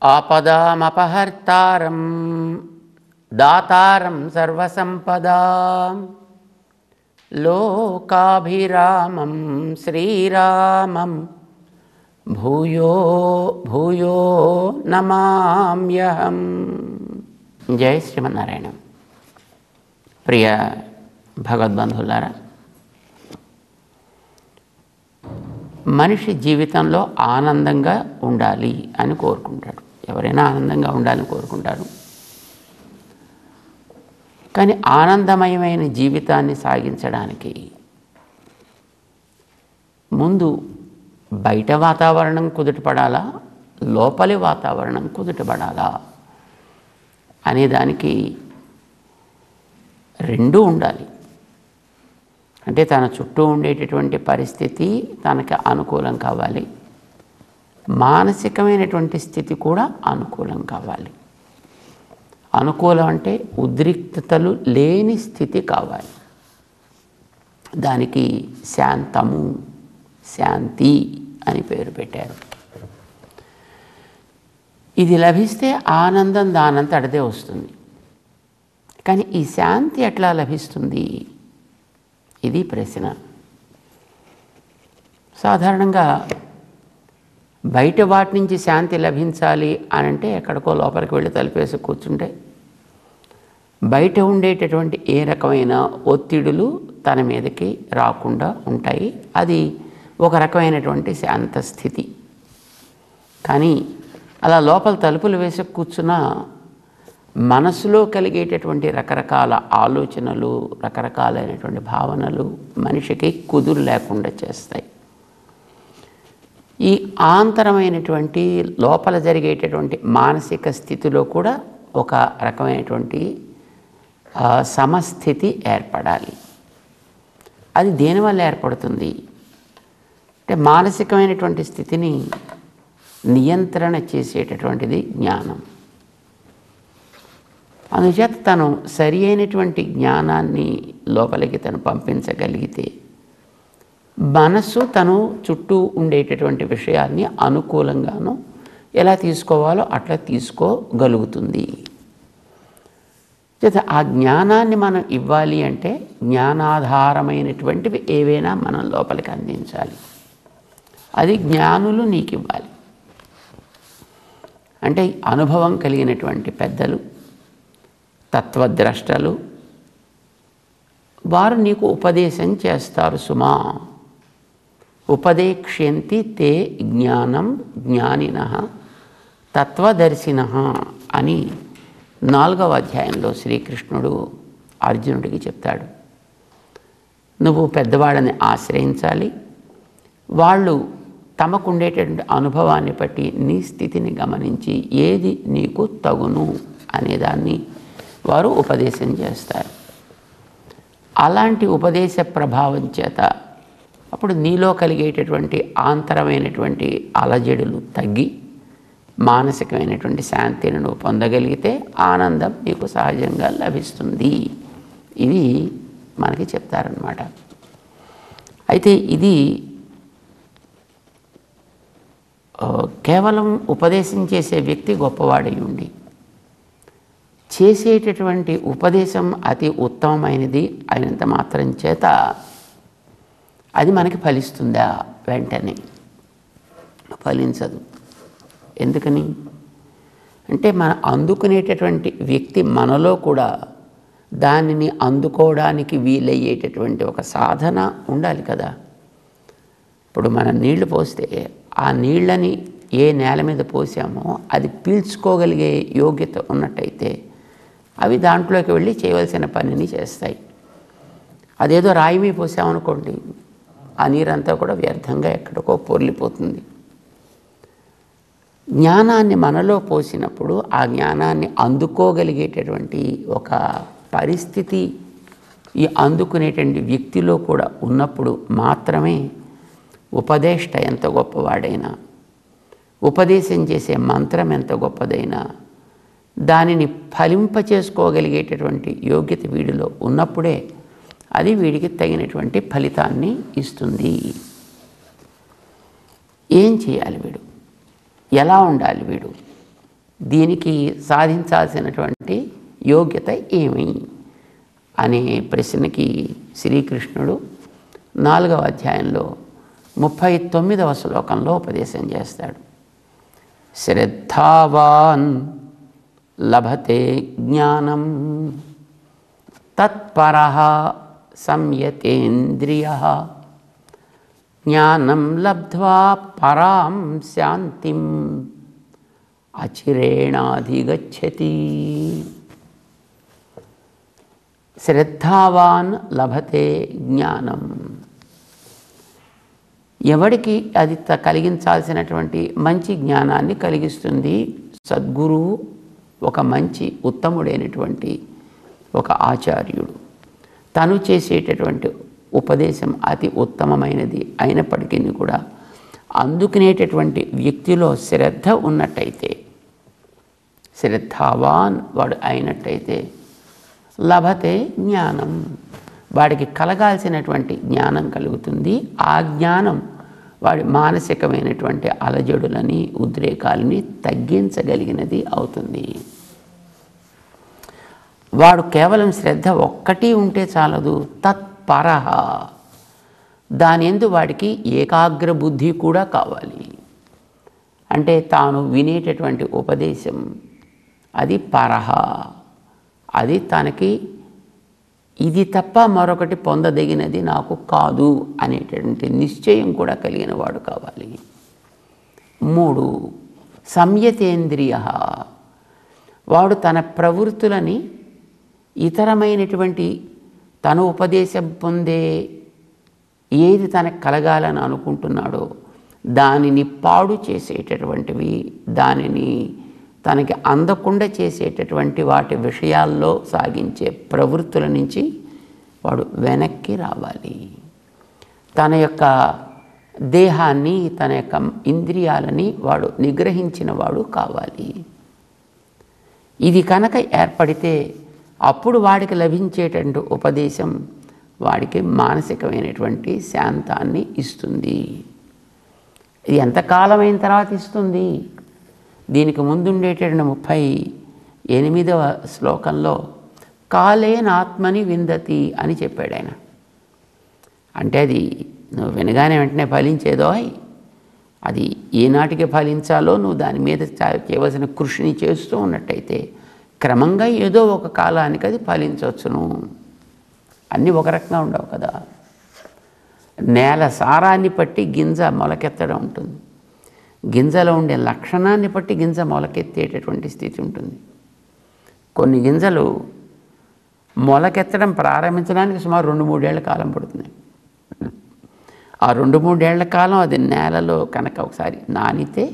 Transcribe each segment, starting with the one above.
ఆపదామపహర్తారం దాతారం సర్వసంపదాం లోకాభిరామం శ్రీరామం భూయో భూయో నమామ్యహం. జై శ్రీమన్నారాయణ. ప్రియ భగవద్బంధువులారా, మనిషి జీవితంలో ఆనందంగా ఉండాలి అని కోరుకుంటాడు. ఎవరైనా ఆనందంగా ఉండాలని కోరుకుంటారు. కానీ ఆనందమయమైన జీవితాన్ని సాగించడానికి ముందు బయట వాతావరణం కుదుటపడాలా, లోపలి వాతావరణం కుదుటపడాలా అనేదానికి రెండూ ఉండాలి. అంటే తన చుట్టూ ఉండేటటువంటి పరిస్థితి తనకి అనుకూలం కావాలి, మానసికమైనటువంటి స్థితి కూడా అనుకూలం కావాలి. అనుకూలం అంటే ఉద్రిక్తతలు లేని స్థితి కావాలి. దానికి శాంతము, శాంతి అని పేరు పెట్టారు. ఇది లభిస్తే ఆనందం దానంత అడితే వస్తుంది. కానీ ఈ శాంతి ఎట్లా లభిస్తుంది? ఇది ప్రశ్న. సాధారణంగా బయట వాటి నుంచి శాంతి లభించాలి అని అంటే ఎక్కడికో లోపలికి వెళ్ళి తలుపేసి కూర్చుంటే బయట ఉండేటటువంటి ఏ రకమైన ఒత్తిడులు తన మీదకి రాకుండా ఉంటాయి. అది ఒక రకమైనటువంటి శాంత స్థితి. కానీ అలా లోపల తలుపులు వేసి కూర్చున్న మనసులో కలిగేటటువంటి రకరకాల ఆలోచనలు, రకరకాలైనటువంటి భావనలు మనిషికి కుదురు లేకుండా చేస్తాయి. ఈ ఆంతరమైనటువంటి లోపల జరిగేటటువంటి మానసిక స్థితిలో కూడా ఒక రకమైనటువంటి సమస్థితి ఏర్పడాలి. అది దేనివల్ల ఏర్పడుతుంది అంటే మానసికమైనటువంటి స్థితిని నియంత్రణ చేసేటటువంటిది జ్ఞానం. అందుచేత తను సరి అయినటువంటి జ్ఞానాన్ని లోపలికి తను పంపించగలిగితే మనస్సు తను చుట్టూ ఉండేటటువంటి విషయాన్ని అనుకూలంగానూ ఎలా తీసుకోవాలో అట్లా తీసుకోగలుగుతుంది. చేత ఆ జ్ఞానాన్ని మనం ఇవ్వాలి అంటే జ్ఞానాధారమైనటువంటివి ఏవైనా మనం లోపలికి అందించాలి. అది జ్ఞానులు నీకు ఇవ్వాలి. అంటే అనుభవం కలిగినటువంటి పెద్దలు, తత్వద్రష్టలు, వారు నీకు ఉపదేశం చేస్తారు. సుమా ఉపదేక్ష్యంతి తే జ్ఞానం జ్ఞానినః తత్వదర్శినః అని 4వ అధ్యాయంలో శ్రీకృష్ణుడు అర్జునుడికి చెప్తాడు. నువ్వు పెద్దవాళ్ళని ఆశ్రయించాలి. వాళ్ళు తమకుండేటటువంటి అనుభవాన్ని బట్టి నీ స్థితిని గమనించి ఏది నీకు తగును అనేదాన్ని వారు ఉపదేశం చేస్తారు. అలాంటి ఉపదేశ ప్రభావం చేత అప్పుడు నీలో కలిగేటటువంటి ఆంతరమైనటువంటి అలజడులు తగ్గి మానసికమైనటువంటి శాంతిని నువ్వు పొందగలిగితే ఆనందం నీకు సహజంగా లభిస్తుంది. ఇది మనకి చెప్తారన్నమాట. అయితే ఇది కేవలం ఉపదేశం చేసే వ్యక్తి గొప్పవాడై ఉండి చేసేటటువంటి ఉపదేశం అతి ఉత్తమమైనది అయినంత మాత్రం చేత అది మనకి ఫలిస్తుందా? వెంటనే ఫలించదు. ఎందుకని అంటే మనం అందుకునేటటువంటి వ్యక్తి మనలో కూడా దానిని అందుకోవడానికి వీలయ్యేటటువంటి ఒక సాధన ఉండాలి కదా. ఇప్పుడు మనం నీళ్లు పోస్తే ఆ నీళ్ళని ఏ నేల మీద పోసామో అది పీల్చుకోగలిగే యోగ్యత ఉన్నట్టయితే అవి దాంట్లోకి వెళ్ళి చేయవలసిన పనిని చేస్తాయి. అదేదో రాయి మీద పోసామనుకోండి, ఆ నీరంతా కూడా వ్యర్థంగా ఎక్కడికో పొర్లిపోతుంది. జ్ఞానాన్ని మనలో పోసినప్పుడు ఆ జ్ఞానాన్ని అందుకోగలిగేటటువంటి ఒక పరిస్థితి ఈ అందుకునేటువంటి వ్యక్తిలో కూడా ఉన్నప్పుడు మాత్రమే ఉపదేష్ట ఎంత గొప్పవాడైనా, ఉపదేశం చేసే మంత్రం ఎంత గొప్పదైనా దానిని ఫలింపచేసుకోగలిగేటటువంటి యోగ్యత వీడిలో ఉన్నప్పుడే అది వీడికి తగినటువంటి ఫలితాన్ని ఇస్తుంది. ఏం చేయాలి వీడు? ఎలా ఉండాలి వీడు? దీనికి సాధించాల్సినటువంటి యోగ్యత ఏమి అనే ప్రశ్నకి శ్రీకృష్ణుడు 4వ అధ్యాయంలో 39వ శ్లోకంలో ఉపదేశం చేస్తాడు. శ్రద్ధావాన్ లభతే జ్ఞానం తత్పరః సంయతేంద్రియః జ్ఞానం లబ్ధ్వా పరాం శాంతిం అచిరేణాధిగచ్చతి. శ్రద్ధావాన్ లభతే జ్ఞానం. ఎవడికి అది కలిగించాల్సినటువంటి మంచి జ్ఞానాన్ని కలిగిస్తుంది? సద్గురువు, ఒక మంచి ఉత్తముడైనటువంటి ఒక ఆచార్యుడు. తను చేసేటటువంటి ఉపదేశం అతి ఉత్తమమైనది అయినప్పటికీ కూడా అందుకునేటటువంటి వ్యక్తిలో శ్రద్ధ ఉన్నట్టయితే, శ్రద్ధావాన్ వాడు అయినట్టయితే లభతే జ్ఞానం, వాడికి కలగాల్సినటువంటి జ్ఞానం కలుగుతుంది. ఆ జ్ఞానం వాడి మానసికమైనటువంటి అలజడులని, ఉద్రేకాలని తగ్గించగలిగినది అవుతుంది. వాడు కేవలం శ్రద్ధ ఒక్కటి ఉంటే చాలదు, తత్పరః, దాని యందు వాడికి ఏకాగ్ర బుద్ధి కూడా కావాలి. అంటే తాను వినేటటువంటి ఉపదేశం అది పరః, అది తనకి ఇది తప్ప మరొకటి పొందదగినది నాకు కాదు అనేటటువంటి నిశ్చయం కూడా కలిగిన వాడు కావాలి. 3 సంయతేంద్రియః, వాడు తన ప్రవృత్తులని ఇతరమైనటువంటి తను ఉపదేశం పొందే ఏది తనకు కలగాలని అనుకుంటున్నాడో దానిని పాడు చేసేటటువంటివి, దానిని తనకి అందకుండా చేసేటటువంటి వాటి విషయాల్లో సాగించే ప్రవృత్తుల నుంచి వాడు వెనక్కి రావాలి. తన యొక్క దేహాన్ని, తన యొక్క ఇంద్రియాలని వాడు నిగ్రహించిన వాడు కావాలి. ఇది కనుక ఏర్పడితే అప్పుడు వాడికి లభించేటువంటి ఉపదేశం వాడికి మానసికమైనటువంటి శాంతాన్ని ఇస్తుంది. ఇది ఎంతకాలమైన తర్వాత ఇస్తుంది? దీనికి ముందుండేటటువంటి 38వ శ్లోకంలో కాలేనాత్మని విందతి అని చెప్పాడు ఆయన. అంటే అది నువ్వు వినగానే వెంటనే ఫలించేదో, అది ఏనాటికి ఫలించాలో నువ్వు దాని మీద చేయవలసిన కృషిని చేస్తూ ఉన్నట్టయితే క్రమంగా ఏదో ఒక కాలానికి అది ఫలించవచ్చును. అన్నీ ఒక రకంగా ఉండవు కదా. నేల సారాన్ని బట్టి గింజ మొలకెత్తడం ఉంటుంది, గింజలో ఉండే లక్షణాన్ని బట్టి గింజ మొలకెత్తేటటువంటి స్థితి ఉంటుంది. కొన్ని గింజలు మొలకెత్తడం ప్రారంభించడానికి సుమారు 2-3 ఏళ్ల కాలం పడుతుంది. ఆ 2-3 ఏళ్ల కాలం అది నేలలో కనుక ఒకసారి నానితే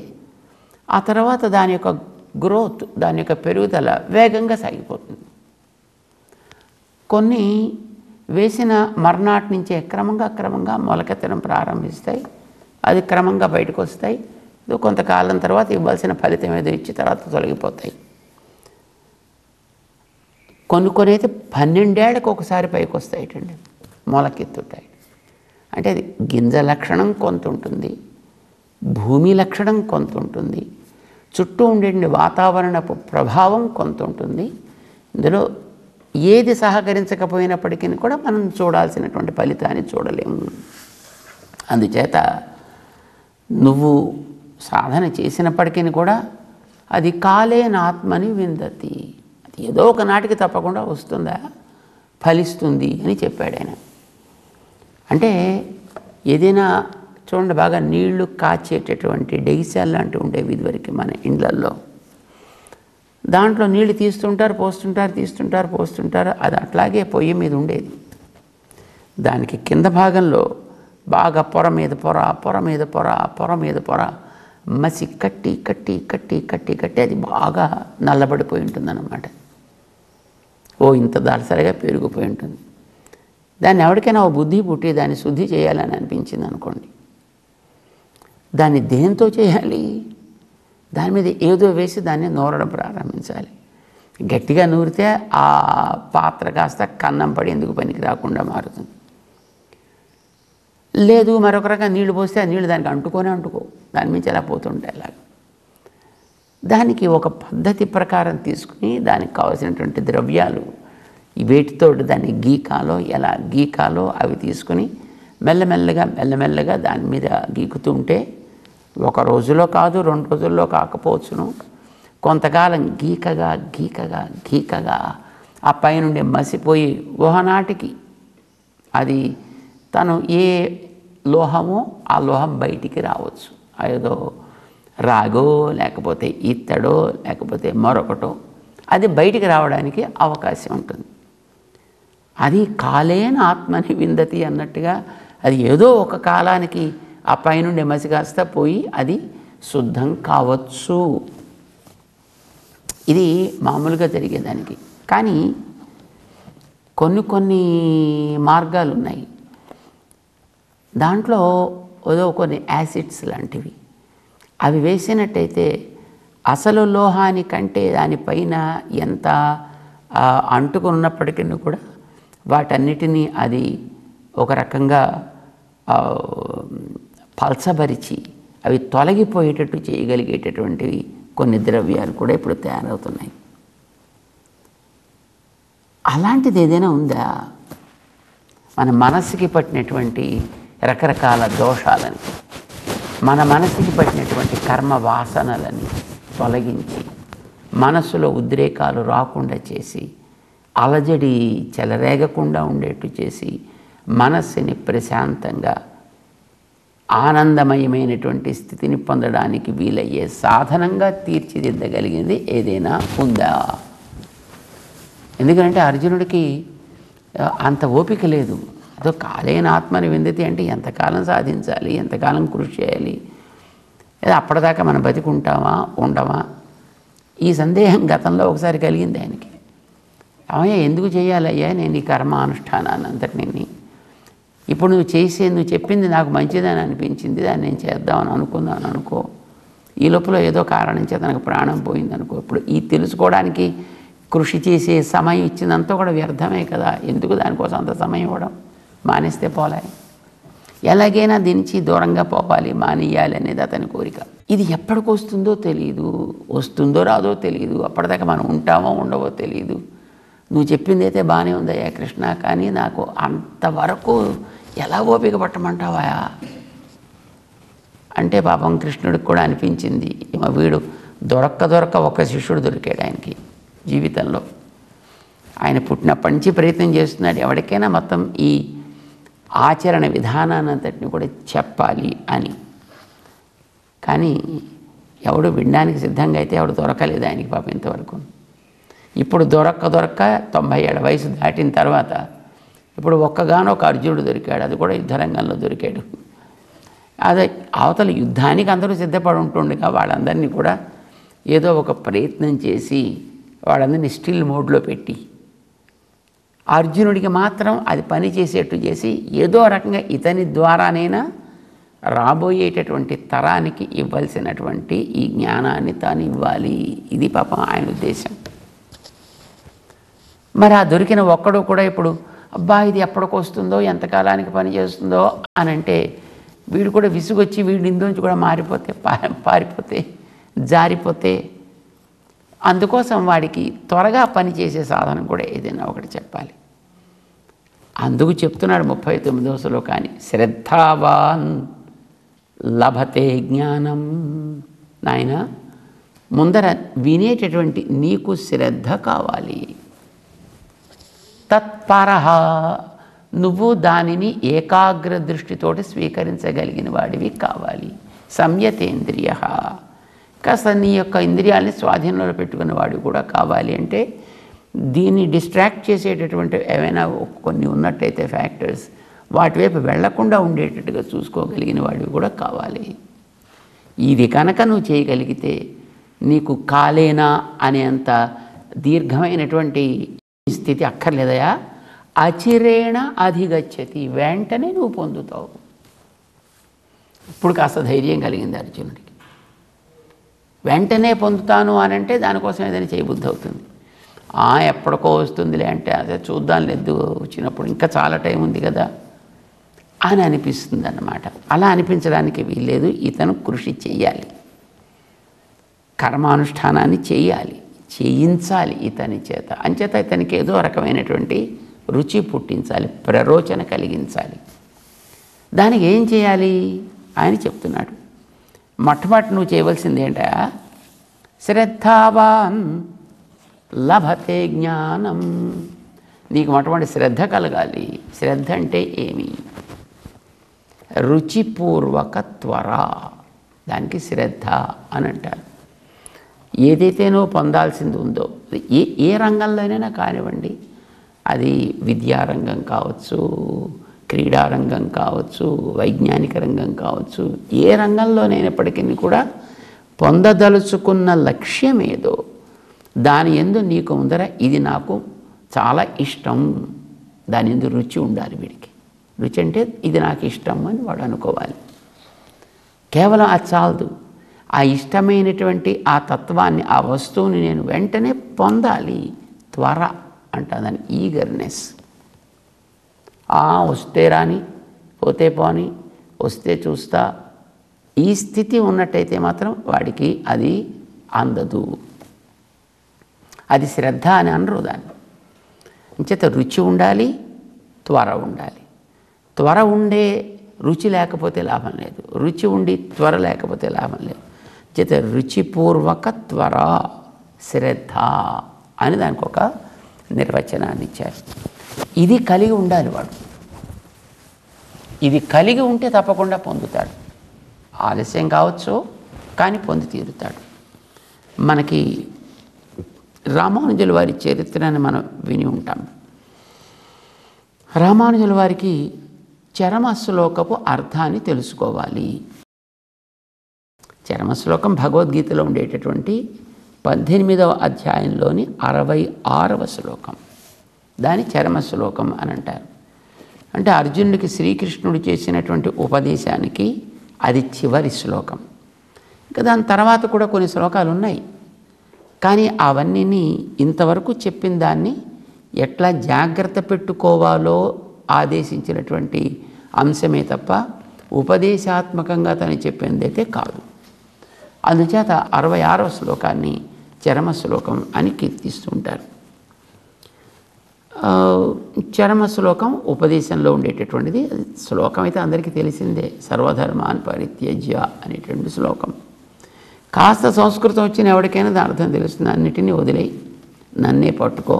ఆ తర్వాత దాని యొక్క గ్రోత్, దాని యొక్క పెరుగుదల వేగంగా సాగిపోతుంది. కొన్ని వేసిన మర్నాటి నుంచే క్రమంగా మొలకెత్తడం ప్రారంభిస్తాయి. అది క్రమంగా బయటకు వస్తాయి. కొంతకాలం తర్వాత ఇవ్వాల్సిన ఫలితం ఏదో ఇచ్చి తర్వాత తొలగిపోతాయి. కొన్ని అయితే 12 ఏళ్ళకి ఒకసారి పైకి వస్తాయిటండి, మొలకెత్తుతాయి. అంటే అది గింజ లక్షణం కొంత ఉంటుంది, భూమి లక్షణం కొంత ఉంటుంది, చుట్టూ ఉండే వాతావరణపు ప్రభావం కొంత ఉంటుంది. ఇందులో ఏది సహకరించకపోయినప్పటికీ కూడా మనం చూడాల్సినటువంటి ఫలితాన్ని చూడలేము. అందుచేత నువ్వు సాధన చేసినప్పటికీ కూడా అది కాలేనాత్మని విందతి, అది ఏదో ఒక నాటికి తప్పకుండా వస్తుందా, ఫలిస్తుంది అని చెప్పాడు ఆయన. అంటే ఏదైనా చూడండి, బాగా నీళ్లు కాచేటటువంటి డెగిసాలు లాంటివి ఉండేవి ఇదివరకు మన ఇండ్లల్లో. దాంట్లో నీళ్లు తీస్తుంటారు, పోస్తుంటారు. అది అట్లాగే పొయ్యి మీద ఉండేది. దానికి కింద భాగంలో బాగా పొర మీద పొర మసి కట్టి అది బాగా నల్లబడిపోయి ఉంటుందన్నమాట. ఇంత దళసరిగా పెరిగిపోయి ఉంటుంది. దాన్ని ఎవరికైనా ఓ బుద్ధి పుట్టి దాన్ని శుద్ధి చేయాలని అనిపించింది అనుకోండి, దాన్ని దేంతో చేయాలి? దాని మీద ఏదో వేసి దాన్ని నూరడం ప్రారంభించాలి. గట్టిగా నూరితే ఆ పాత్ర కాస్త కన్నం పడి ఎందుకు పనికి రాకుండా మారుతుంది. లేదు మరొక రకంగా నీళ్లు పోస్తే ఆ నీళ్ళు దానికి అంటుకో దాని మించి ఎలా పోతుంటాయి. అలాగా దానికి ఒక పద్ధతి ప్రకారం తీసుకుని దానికి కావాల్సినటువంటి ద్రవ్యాలు వేటితో దాన్ని గీకాలో ఎలా గీకాలో అవి తీసుకుని మెల్లమెల్లగా దాని మీద గీకుతూ ఉంటే ఒక రోజులో కాదు 2 రోజుల్లో కాకపోవచ్చును, కొంతకాలం గీకగా ఆ పైనుండి మసిపోయి ఒకనాటికి అది తను ఏ లోహమో ఆ లోహం బయటికి రావచ్చు. ఏదో రాగో లేకపోతే ఇత్తడో లేకపోతే మరొకటో అది బయటికి రావడానికి అవకాశం ఉంటుంది. అది కాలేన ఆత్మని విందతి అన్నట్టుగా అది ఏదో ఒక కాలానికి ఆ పైనుండి మసి కాస్త పోయి అది శుద్ధం కావచ్చు. ఇది మామూలుగా జరిగేదానికి. కానీ కొన్ని మార్గాలు ఉన్నాయి. దాంట్లో ఏదో కొన్ని యాసిడ్స్ లాంటివి అవి వేసినట్టయితే అసలు లోహానికంటే దానిపైన ఎంత అంటుకున్నప్పటికీ కూడా వాటన్నిటినీ అది ఒక రకంగా పల్చబరిచి అవి తొలగిపోయేటట్టు చేయగలిగేటటువంటివి కొన్ని ద్రవ్యాలు కూడా ఇప్పుడు తయారవుతున్నాయి. అలాంటిది ఏదైనా ఉందా? మన మనస్సుకి పట్టినటువంటి రకరకాల దోషాలని, మన మనస్సుకి పట్టినటువంటి కర్మ వాసనలని తొలగించి మనస్సులో ఉద్రేకాలు రాకుండా చేసి అలజడి చెలరేగకుండా ఉండేట్టు చేసి మనస్సుని ప్రశాంతంగా ఆనందమయమైనటువంటి స్థితిని పొందడానికి వీలయ్యే సాధనంగా తీర్చిదిద్దగలిగింది ఏదైనా ఉందా? ఎందుకంటే అర్జునుడికి అంత ఓపిక లేదు. అదో కాలేన ఆత్మని విందతి అంటే ఎంతకాలం సాధించాలి, ఎంతకాలం కృషి చేయాలి, లేదా అప్పటిదాకా మనం బతికుంటామా ఉండమా, ఈ సందేహం గతంలో ఒకసారి కలిగింది ఆయనకి. అవయ్యా ఎందుకు చేయాలయ్యా నేను ఈ కర్మ అనుష్ఠానాన్ని అంతటిని, ఇప్పుడు నువ్వు చెప్పింది నాకు మంచిదని అనిపించింది, దాన్ని నేను చేద్దామని అనుకున్నాను అనుకో, ఈ లోపల ఏదో కారణం చేత నాకు ప్రాణం పోయింది అనుకో, ఇప్పుడు ఈ తెలుసుకోవడానికి కృషి చేసే సమయం ఇచ్చిందంతా కూడా వ్యర్థమే కదా, ఎందుకు దానికోసం అంత సమయం ఇవ్వడం, మానేస్తే పోలే, ఎలాగైనా దీని నుంచి దూరంగా పోవాలి, మానేయాలి అనేది అతని కోరిక. ఇది ఎప్పటికి వస్తుందో తెలియదు, వస్తుందో రాదో తెలియదు, అప్పటిదాకా మనం ఉంటామో ఉండవో తెలియదు. నువ్వు చెప్పింది అయితే బాగానే ఉందయ్యా కృష్ణ, కానీ నాకు అంతవరకు ఎలా ఓపిక పట్టమంటావా అంటే పాపం కృష్ణుడికి కూడా అనిపించింది, వీడు దొరక్క ఒక శిష్యుడు దొరికాడు ఆయనకి జీవితంలో. ఆయన పుట్టినప్పటి నుంచి ప్రయత్నం చేస్తున్నాడు ఎవరికైనా మొత్తం ఈ ఆచరణ విధానాన్ని అంతటిని కూడా చెప్పాలి అని. కానీ ఎవడు వినడానికి సిద్ధంగా అయితే ఎవడు దొరకలేదు ఆయనకి పాపం ఇంతవరకు. ఇప్పుడు దొరక్క 90 ఏళ్ల వయసు దాటిన తర్వాత ఇప్పుడు ఒక్కగానొక అర్జునుడు దొరికాడు, అది కూడా యుద్ధరంగంలో దొరికాడు. అదే అవతల యుద్ధానికి అందరూ సిద్ధపడి ఉంటుండగా వాళ్ళందరినీ కూడా ఏదో ఒక ప్రయత్నం చేసి వాళ్ళందరినీ స్టిల్ మోడ్లో పెట్టి అర్జునుడికి మాత్రం అది పని చేసేట్టు చేసి ఏదో రకంగా ఇతని ద్వారానైనా రాబోయేటటువంటి తరానికి ఇవ్వాల్సినటువంటి ఈ జ్ఞానాన్ని తాను ఇవ్వాలి. ఇది పాపం ఆయన ఉద్దేశం. మరి ఆ దొరికిన ఒక్కడు కూడా ఇప్పుడు అబ్బా ఇది ఎప్పటికి వస్తుందో ఎంతకాలానికి పని చేస్తుందో అని అంటే వీడు కూడా విసుగొచ్చి వీడి ఇందులోంచి కూడా పారిపోతే జారిపోతే, అందుకోసం వాడికి త్వరగా పనిచేసే సాధనం కూడా ఏదైనా ఒకటి చెప్పాలి. అందుకు చెప్తున్నాడు 39వ శ్లోకాన్ని, శ్రద్ధావాన్ లభతే జ్ఞానం. నాయన ముందర వినేటటువంటి నీకు శ్రద్ధ కావాలి. తత్పరః నువ్వు దానిని ఏకాగ్ర దృష్టితోటి స్వీకరించగలిగిన వాడివి కావాలి. సంయతేంద్రియ కాస్త నీ యొక్క ఇంద్రియాలని స్వాధీనంలో పెట్టుకున్న వాడు కూడా కావాలి. అంటే దీన్ని డిస్ట్రాక్ట్ చేసేటటువంటి ఏమైనా కొన్ని ఉన్నట్టయితే ఫ్యాక్టర్స్ వాటి వైపు వెళ్లకుండా ఉండేటట్టుగా చూసుకోగలిగిన వాడివి కూడా కావాలి. ఇది కనుక నువ్వు చేయగలిగితే నీకు కాలేనా అనేంత దీర్ఘమైనటువంటి స్థితి అక్కర్లేదయా, అచిరేణ అధిగచ్చతి, వెంటనే నువ్వు పొందుతావు. ఇప్పుడు కాస్త ధైర్యం కలిగింది అర్జునుడికి. వెంటనే పొందుతాను అని అంటే దానికోసం ఏదైనా చేయబుద్ధి అవుతుంది. ఎప్పటికో వస్తుందిలే అంటే అదే చూద్దాం లేదు వచ్చినప్పుడు ఇంకా చాలా టైం ఉంది కదా అని అనిపిస్తుంది అన్నమాట. అలా అనిపించడానికి వీల్లేదు, ఇతను కృషి చెయ్యాలి. కర్మానుష్ఠానాన్ని చేయించాలి ఇతని చేత. అంచేత ఇతనికి ఏదో రకమైనటువంటి రుచి పుట్టించాలి, ప్రరోచన కలిగించాలి. దానికి ఏం చేయాలి ఆయన చెప్తున్నాడు. మొట్టమొదటి నువ్వు చేయవలసింది ఏంటా, శ్రద్ధావాన్ లభతే జ్ఞానం. నీకు మొట్టమొదటి శ్రద్ధ కలగాలి. శ్రద్ధ అంటే ఏమి? రుచిపూర్వక త్వర, దానికి శ్రద్ధ అని అంటారు. ఏదైతే నువ్వు పొందాల్సింది ఉందో ఏ రంగంలోనైనా కానివ్వండి, అది విద్యారంగం కావచ్చు, క్రీడారంగం కావచ్చు, వైజ్ఞానిక రంగం కావచ్చు, ఏ రంగంలోనైనప్పటికీ కూడా పొందదలుచుకున్న లక్ష్యం ఏదో దాని యందు నీకు ముందర ఇది నాకు చాలా ఇష్టం, దాని యందు రుచి ఉండాలి. వీడికి రుచి అంటే ఇది నాకు ఇష్టం అని వాడు అనుకోవాలి. కేవలం అది చాలదు. ఆ ఇష్టమైనటువంటి ఆ తత్వాన్ని, ఆ వస్తువుని నేను వెంటనే పొందాలి. త్వర అంటా దాన్ని, ఈగర్నెస్. వస్తే రాని, పోతే పోని, వస్తే చూస్తా, ఈ స్థితి ఉన్నట్టయితే మాత్రం వాడికి అది అందదు. అది శ్రద్ధ అని అనరు దాన్ని. అంచేత రుచి ఉండాలి, త్వర ఉండాలి. త్వర ఉండే రుచి లేకపోతే లాభం లేదు, రుచి ఉండి త్వర లేకపోతే లాభం లేదు. చేత రుచిపూర్వక త్వర శ్రద్ధ అని దానికి ఒక నిర్వచనాన్ని ఇచ్చారు. ఇది కలిగి ఉండాలి వాడు. ఇది కలిగి ఉంటే తప్పకుండా పొందుతాడు. ఆలస్యం కావచ్చు కానీ పొంది తీరుతాడు. మనకి రామానుజుల వారి చరిత్రని మనం విని ఉంటాం. రామానుజుల వారికి చరమశ్లోకపు అర్థాన్ని తెలుసుకోవాలి. చరమశ్లోకం భగవద్గీతలో ఉండేటటువంటి 18వ అధ్యాయంలోని 66వ శ్లోకం. దాని చరమశ్లోకం అని అంటారు. అంటే అర్జునుడికి శ్రీకృష్ణుడు చేసినటువంటి ఉపదేశానికి అది చివరి శ్లోకం. ఇంకా దాని తర్వాత కూడా కొన్ని శ్లోకాలు ఉన్నాయి, కానీ అవన్నీ ఇంతవరకు చెప్పిన దాన్ని ఎట్లా జాగ్రత్త పెట్టుకోవాలో ఆదేశించినటువంటి అంశమే తప్ప ఉపదేశాత్మకంగా తను చెప్పిందైతే కాదు. అందుచేత 66వ శ్లోకాన్ని చరమ శ్లోకం అని కీర్తిస్తుంటారు. చరమ శ్లోకం ఉపదేశంలో ఉండేటటువంటిది. శ్లోకం అయితే అందరికీ తెలిసిందే, సర్వధర్మాన్ పరిత్యజ్య అనేటువంటి శ్లోకం. కాస్త సంస్కృతం వచ్చిన ఎవరికైనా దాని అర్థం తెలుస్తుంది. అన్నిటినీ వదిలేయి, నన్నే పట్టుకో,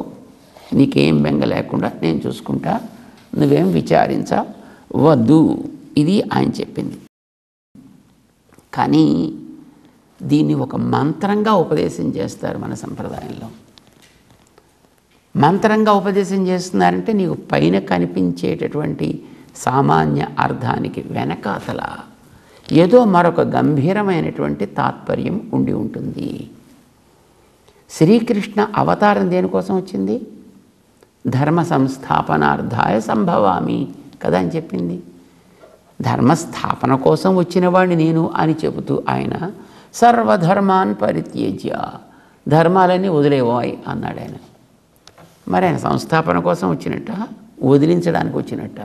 నీకేం బెంగ లేకుండా నేను చూసుకుంటా, నువ్వేం విచారించవద్దు, ఇది ఆయన చెప్పింది. కానీ దీన్ని ఒక మంత్రంగా ఉపదేశం చేస్తారు మన సంప్రదాయంలో. మంత్రంగా ఉపదేశం చేస్తున్నారంటే నీకు పైన కనిపించేటటువంటి సామాన్య అర్థానికి వెనకాతల ఏదో మరొక గంభీరమైనటువంటి తాత్పర్యం ఉండి ఉంటుంది. శ్రీకృష్ణ అవతారం దేనికోసం వచ్చింది? ధర్మ సంస్థాపనార్థాయ సంభవామి కదా అని చెప్పింది. ధర్మస్థాపన కోసం వచ్చిన వాడిని నేను అని చెబుతూ ఆయన సర్వధర్మాన్ పరిత్యజ్య, ధర్మాలన్నీ వదిలేవాయి అన్నాడు ఆయన. మరి ఆయన సంస్థాపన కోసం వచ్చినట్ట, వదిలించడానికి వచ్చినట్ట?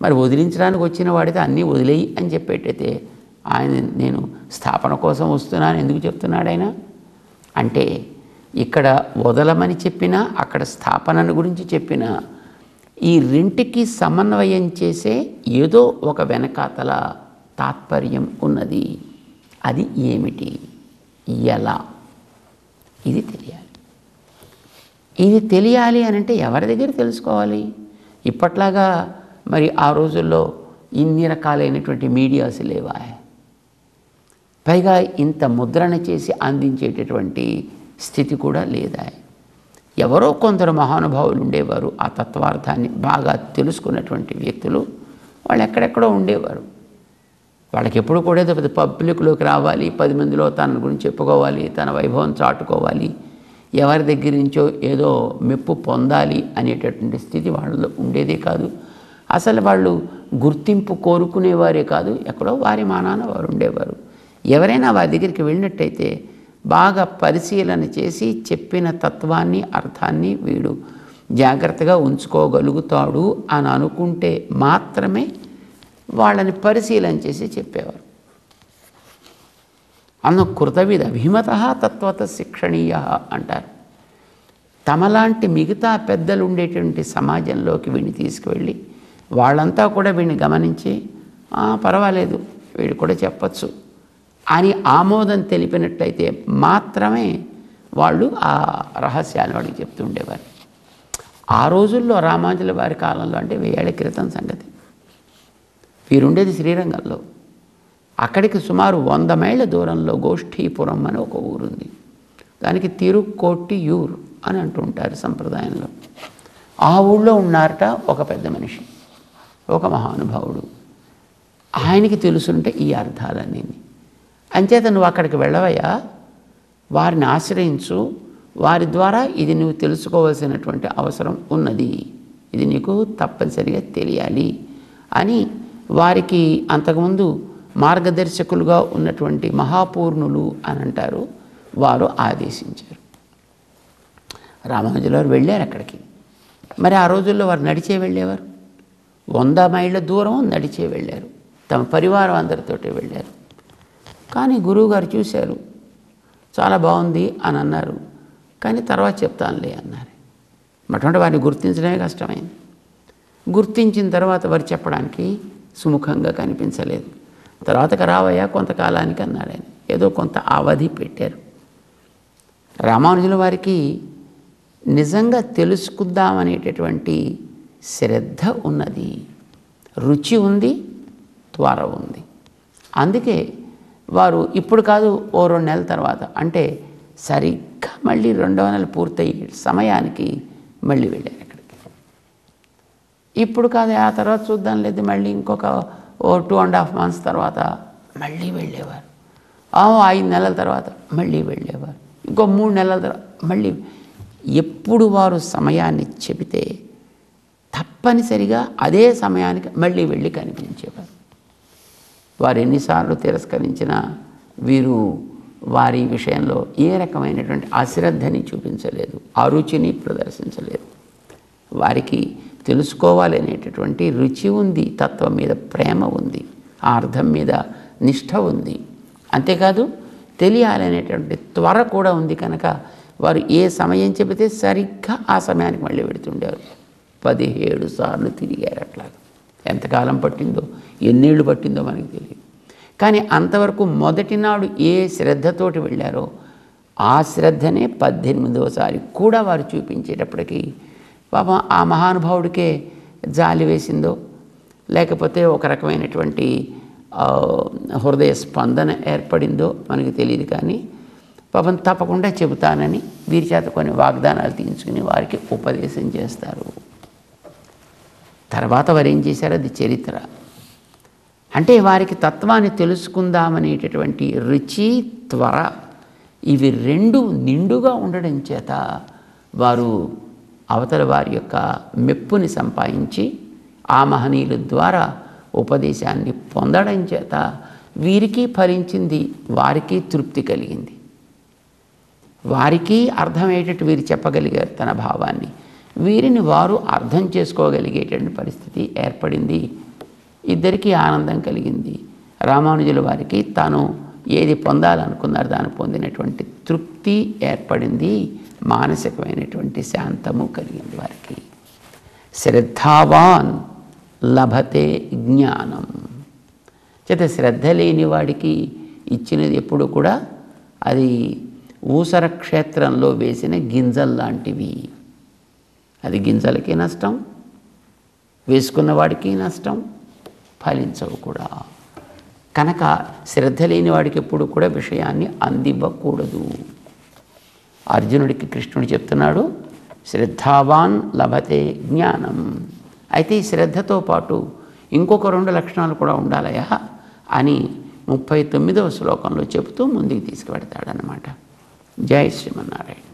మరి వదిలించడానికి వచ్చిన వాడితే అన్నీ వదిలేయి అని చెప్పేటైతే ఆయన నేను స్థాపన కోసం వస్తున్నాను ఎందుకు చెప్తున్నాడు ఆయన? అంటే ఇక్కడ వదలమని చెప్పినా, అక్కడ స్థాపనను గురించి చెప్పినా, ఈ రెంటికి సమన్వయం చేసే ఏదో ఒక వెనకాతల తాత్పర్యం ఉన్నది. అది ఏమిటి, ఎలా, ఇది తెలియాలి. ఇది తెలియాలి అని అంటే ఎవరి దగ్గర తెలుసుకోవాలి? ఇప్పట్లాగా మరి ఆ రోజుల్లో ఇన్ని రకాలైనటువంటి మీడియాస్ లేవా? పైగా ఇంత ముద్రణ చేసి అందించేటటువంటి స్థితి కూడా లేదా? ఎవరో కొందరు మహానుభావులు ఉండేవారు, ఆ తత్వార్థాన్ని బాగా తెలుసుకున్నటువంటి వ్యక్తులు. వాళ్ళు ఎక్కడెక్కడో ఉండేవారు. వాళ్ళకి ఎప్పుడు కూడా ఏదో పబ్లిక్లోకి రావాలి, 10 మందిలో తన గురించి చెప్పుకోవాలి, తన వైభవం చాటుకోవాలి, ఎవరి దగ్గర నుంచో ఏదో మెప్పు పొందాలి అనేటటువంటి స్థితి వాళ్ళలో ఉండేదే కాదు. అసలు వాళ్ళు గుర్తింపు కోరుకునేవారే కాదు. ఎక్కడో వారి మానాన వారు ఉండేవారు. ఎవరైనా వారి దగ్గరికి వెళ్ళినట్టయితే బాగా పరిశీలన చేసి చెప్పిన తత్వాన్ని, అర్థాన్ని వీడు జాగ్రత్తగా ఉంచుకోగలుగుతాడు అని అనుకుంటే మాత్రమే వాళ్ళని పరిశీలన చేసి చెప్పేవారు. అన్న కృతవిధ అభిమత తత్వత శిక్షణీయ అంటారు. తమలాంటి మిగతా పెద్దలు ఉండేటువంటి సమాజంలోకి వీడిని తీసుకువెళ్ళి వాళ్ళంతా కూడా వీడిని గమనించి పర్వాలేదు వీడు కూడా చెప్పచ్చు అని ఆమోదం తెలిపినట్టయితే మాత్రమే వాళ్ళు ఆ రహస్యాలు వాడికి చెప్తూ ఉండేవారు. ఆ రోజుల్లో రామానుజుల వారి కాలంలో అంటే 1000 ఏళ్ల క్రితం సంగతి. వీరుండేది శ్రీరంగంలో. అక్కడికి సుమారు 100 మైళ్ళ దూరంలో గోష్ఠీపురం అని ఒక ఊరుంది. దానికి తిరుక్కోట్టియూర్ అని అంటుంటారు సంప్రదాయంలో. ఆ ఊళ్ళో ఉన్నారట ఒక పెద్ద మనిషి, ఒక మహానుభావుడు. ఆయనకి తెలుసుంటే ఈ అర్థాలన్నీ. అంచేత నువ్వు అక్కడికి వెళ్ళవయ్యా, వారిని ఆశ్రయించు, వారి ద్వారా ఇది నువ్వు తెలుసుకోవాల్సినటువంటి అవసరం ఉన్నది, ఇది నీకు తప్పనిసరిగా తెలియాలి అని వారికి అంతకుముందు మార్గదర్శకులుగా ఉన్నటువంటి మహాపూర్ణులు అని అంటారు, వారు ఆదేశించారు. రామానుజుల వారు వెళ్ళారు అక్కడికి. మరి ఆ రోజుల్లో వారు నడిచే వెళ్ళేవారు. 100 మైళ్ళ దూరం నడిచే వెళ్ళారు. తమ పరివారం అందరితోటి వెళ్ళారు. కానీ గురువుగారు చూశారు, చాలా బాగుంది అని అన్నారు. కానీ తర్వాత చెప్తానులే అన్నారు. అటువంటి వారిని గుర్తించడమే కష్టమైంది. గుర్తించిన తర్వాత వారు చెప్పడానికి సుముఖంగా కనిపించలేదు. తర్వాతకి రావయ్యా కొంతకాలానికి అన్నాడు ఆయన. ఏదో కొంత అవధి పెట్టారు. రామానుజుల వారికి నిజంగా తెలుసుకుందామనేటటువంటి శ్రద్ధ ఉన్నది, రుచి ఉంది, త్వర ఉంది. అందుకే వారు ఇప్పుడు కాదు ఓ 2 నెలల తర్వాత, అంటే సరిగ్గా మళ్ళీ 2వ నెల పూర్తయ్యే సమయానికి మళ్ళీ వెళ్ళారు అక్కడికి. ఇప్పుడు కాదు ఆ తర్వాత చూద్దాం లేదు, మళ్ళీ ఇంకొక 2.5 months తర్వాత మళ్ళీ వెళ్ళేవారు. 5 నెలల తర్వాత మళ్ళీ వెళ్ళేవారు. ఇంకో 3 నెలల తర్వాత మళ్ళీ. ఎప్పుడు వారు సమయాన్ని చెబితే తప్పనిసరిగా అదే సమయానికి మళ్ళీ వెళ్ళి కనిపించేవారు. వారు ఎన్నిసార్లు తిరస్కరించినా వీరు వారి విషయంలో ఏ రకమైనటువంటి అశ్రద్ధని చూపించలేదు, అరుచిని ప్రదర్శించలేదు. వారికి తెలుసుకోవాలి అనేటటువంటి రుచి ఉంది, తత్వం మీద ప్రేమ ఉంది, ఆ అర్థం మీద నిష్ఠ ఉంది. అంతేకాదు తెలియాలనేటువంటి త్వర కూడా ఉంది. కనుక వారు ఏ సమయం చెబితే సరిగ్గా ఆ సమయానికి మళ్ళీ పెడుతుండేవారు. 17 సార్లు తిరిగారు. అట్లాగా ఎంతకాలం పట్టిందో, ఎన్నేళ్ళు పట్టిందో మనకి తెలియదు. కానీ అంతవరకు మొదటి నాడు ఏ శ్రద్ధతోటి వెళ్ళారో ఆ శ్రద్ధనే 18వసారి కూడా వారు చూపించేటప్పటికీ పాపం ఆ మహానుభావుడికే జాలి వేసిందో, లేకపోతే ఒక రకమైనటువంటి హృదయ స్పందన ఏర్పడిందో మనకి తెలియదు. కానీ పాపం తప్పకుండా చెబుతానని వీరి చేత కొన్ని వాగ్దానాలు తీయించుకుని వారికి ఉపదేశం చేస్తారు. తర్వాత వారు ఏం చేశారు, అది చరిత్ర. అంటే వారికి తత్వాన్ని తెలుసుకుందామనేటటువంటి రుచి, త్వర, ఇవి 2 నిండుగా ఉండడం చేత వారు అవతల వారి యొక్క మెప్పుని సంపాదించి ఆ మహనీయుల ద్వారా ఉపదేశాన్ని పొందడం చేత వీరికి ఫలించింది, వారికి తృప్తి కలిగింది, వారికి అర్థమయ్యేటట్టు వీరు చెప్పగలిగారు తన భావాన్ని. వీరిని వారు అర్థం చేసుకోగలిగేటువంటి పరిస్థితి ఏర్పడింది. ఇద్దరికీ ఆనందం కలిగింది. రామానుజుల వారికి తాను ఏది పొందాలనుకున్నారో దాన్ని పొందినటువంటి తృప్తి ఏర్పడింది, మానసికమైనటువంటి శాంతము కలిగింది వారికి. శ్రద్ధావాన్ లభతే జ్ఞానం. చేత శ్రద్ధ లేని వాడికి ఇచ్చినది ఎప్పుడు కూడా అది ఊసర క్షేత్రంలో వేసిన గింజల్లాంటివి. అది గింజలకి నష్టం, వేసుకున్న వాడికి నష్టం, ఫలించవు కూడా. కనుక శ్రద్ధ లేని వాడికి ఎప్పుడు కూడా విషయాన్ని అందివ్వకూడదు. అర్జునుడికి కృష్ణుడు చెప్తున్నాడు, శ్రద్ధావాన్ లభతే జ్ఞానం. అయితే ఈ శ్రద్ధతో పాటు ఇంకొక 2 లక్షణాలు కూడా ఉండాలయా అని 39వ శ్లోకంలో చెబుతూ ముందుకు తీసుకువెడతాడనమాట. జై శ్రీమన్నారాయణ.